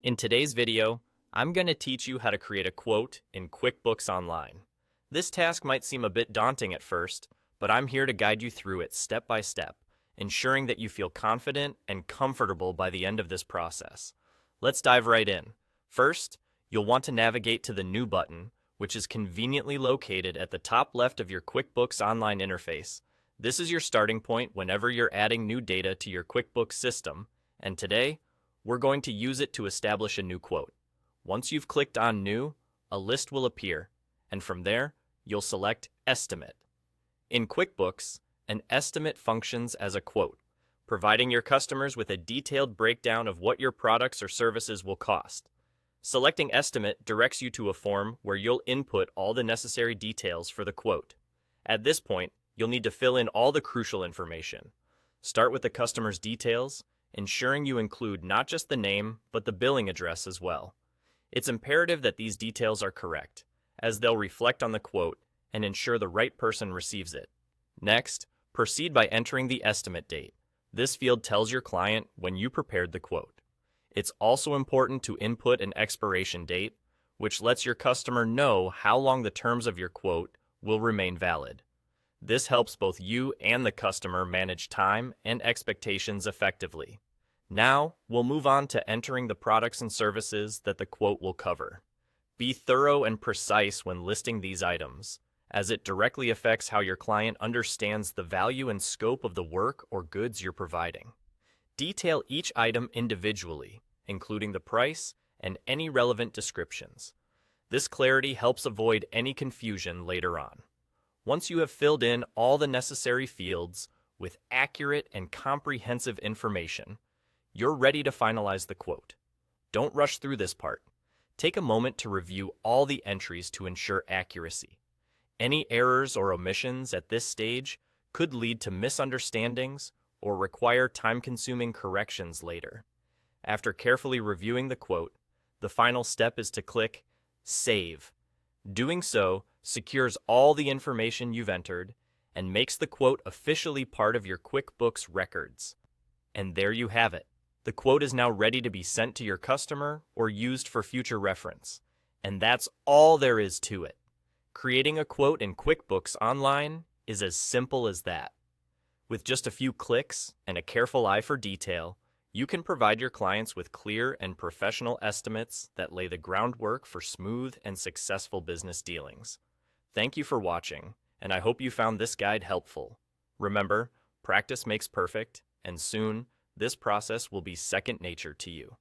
In today's video, I'm going to teach you how to create a quote in QuickBooks Online. This task might seem a bit daunting at first, but I'm here to guide you through it step by step, ensuring that you feel confident and comfortable by the end of this process. Let's dive right in. First, you'll want to navigate to the New button, which is conveniently located at the top left of your QuickBooks Online interface. This is your starting point whenever you're adding new data to your QuickBooks system, and today, we're going to use it to establish a new quote. Once you've clicked on New, a list will appear, and from there, you'll select Estimate. In QuickBooks, an estimate functions as a quote, providing your customers with a detailed breakdown of what your products or services will cost. Selecting Estimate directs you to a form where you'll input all the necessary details for the quote. At this point, you'll need to fill in all the crucial information. Start with the customer's details, ensuring you include not just the name, but the billing address as well. It's imperative that these details are correct, as they'll reflect on the quote and ensure the right person receives it. Next, proceed by entering the estimate date. This field tells your client when you prepared the quote. It's also important to input an expiration date, which lets your customer know how long the terms of your quote will remain valid. This helps both you and the customer manage time and expectations effectively. Now, we'll move on to entering the products and services that the quote will cover. Be thorough and precise when listing these items, as it directly affects how your client understands the value and scope of the work or goods you're providing. Detail each item individually, including the price and any relevant descriptions. This clarity helps avoid any confusion later on. Once you have filled in all the necessary fields with accurate and comprehensive information, you're ready to finalize the quote. Don't rush through this part. Take a moment to review all the entries to ensure accuracy. Any errors or omissions at this stage could lead to misunderstandings or require time-consuming corrections later. After carefully reviewing the quote, the final step is to click Save. Doing so secures all the information you've entered and makes the quote officially part of your QuickBooks records. And there you have it. The quote is now ready to be sent to your customer or used for future reference. And that's all there is to it. Creating a quote in QuickBooks Online is as simple as that. With just a few clicks and a careful eye for detail, you can provide your clients with clear and professional estimates that lay the groundwork for smooth and successful business dealings. Thank you for watching, and I hope you found this guide helpful. Remember, practice makes perfect, and soon, this process will be second nature to you.